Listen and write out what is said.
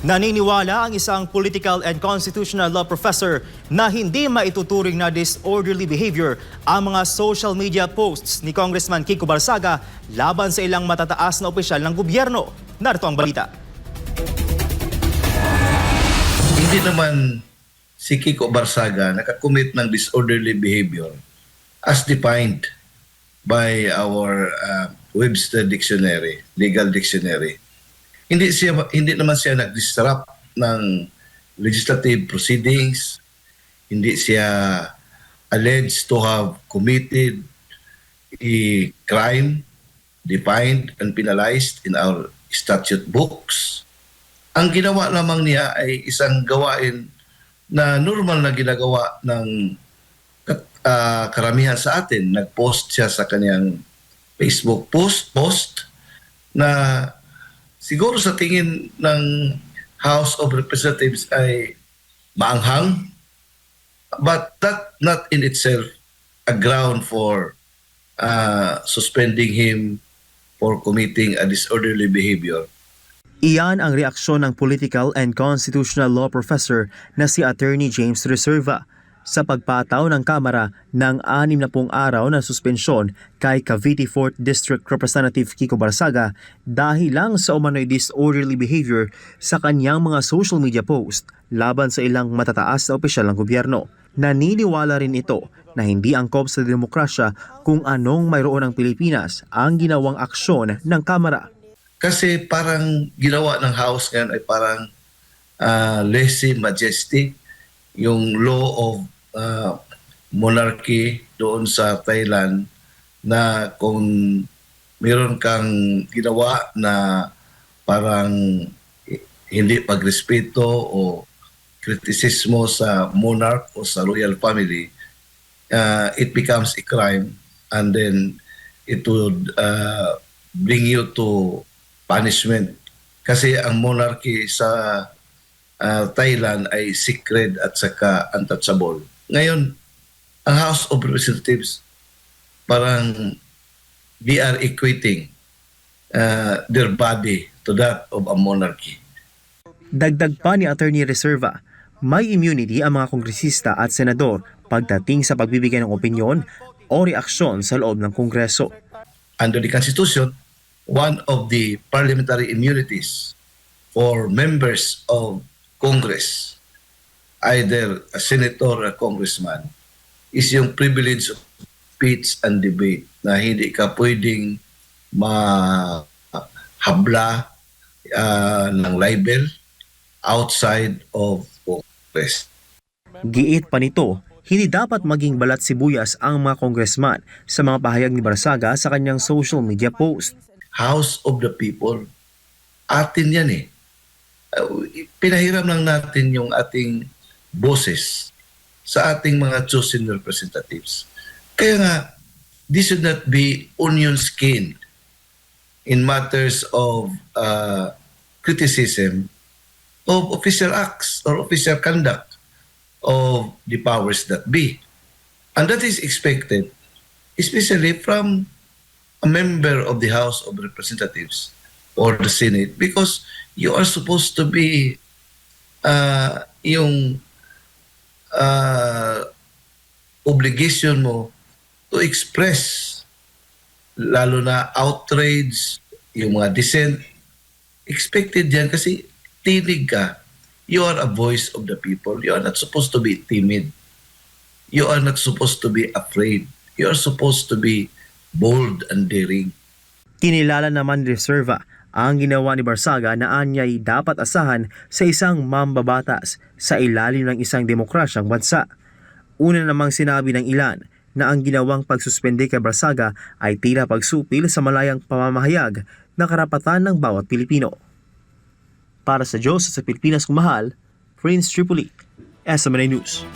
Naniniwala ang isang political and constitutional law professor na hindi maituturing na disorderly behavior ang mga social media posts ni Congressman Kiko Barsaga laban sa ilang matataas na opisyal ng gobyerno. Narito ang balita. Hindi naman si Kiko Barsaga nakakommit ng disorderly behavior as defined by our Webster Dictionary, legal dictionary. Hindi naman siya nag-disrupt ng legislative proceedings. Hindi siya alleged to have committed a crime defined and penalized in our statute books. Ang ginawa lamang niya ay isang gawain na normal na ginagawa ng karamihan sa atin. Nag-post siya sa kanyang Facebook post na siguro sa tingin ng House of Representatives ay maanghang, but that not in itself a ground for suspending him for committing a disorderly behavior. Iyan ang reaksyon ng political and constitutional law professor na si Attorney James Reserva sa pagpataw ng Kamara ng 60 araw na suspensyon kay Cavite 4th District Representative Kiko Barsaga dahil lang sa umano'y disorderly behavior sa kanyang mga social media post laban sa ilang matataas na opisyal ng gobyerno. Naniniwala rin ito na hindi angkop sa demokrasya kung anong mayroon ng Pilipinas ang ginawang aksyon ng Kamara. Kasi parang ginawa ng House ngayon ay parang laissez majesty, yung law of monarchy doon sa Thailand, na kung meron kang ginawa na parang hindi pagrespeto o kritisismo sa monarch o sa royal family, it becomes a crime, and then it would bring you to punishment. Kasi ang monarchy sa Thailand ay sacred at saka untouchable. Ngayon, ang House of Representatives, parang they are equating their body to that of a monarchy. Dagdag pa ni Attorney Reserva, may immunity ang mga kongresista at senador pagdating sa pagbibigay ng opinyon o reaksyon sa loob ng Kongreso. Under the Constitution, one of the parliamentary immunities for members of Congress, either a senator or a congressman, is yung privilege of speech and debate, na hindi ka pwedeng mahabla ng libel outside of Congress. Giit pa nito, hindi dapat maging balat sibuyas ang mga congressman sa mga pahayag ni Barsaga sa kanyang social media post. House of the people, atin yan eh. Pinahiram lang natin yung ating boses sa ating mga chosen representatives. Kaya nga, this should not be onion skinned in matters of criticism of official acts or official conduct of the powers that be. And that is expected, especially from a member of the House of Representatives or the Senate, because you are supposed to be yung obligation mo to express, lalo na outrage, yung mga dissent, expected yan kasi tinig ka. You are a voice of the people. You are not supposed to be timid. You are not supposed to be afraid. You are supposed to be bold and daring. Kinilala naman ni Reserva ang ginawa ni Barsaga na anyay dapat asahan sa isang mambabatas sa ilalim ng isang demokrasyang bansa. Una namang sinabi ng ilan na ang ginawang pagsuspende kay Barsaga ay tila pagsupil sa malayang pamamahayag na karapatan ng bawat Pilipino. Para sa Diyos at sa Pilipinas kumahal, Prince Tripoli, SMNA News.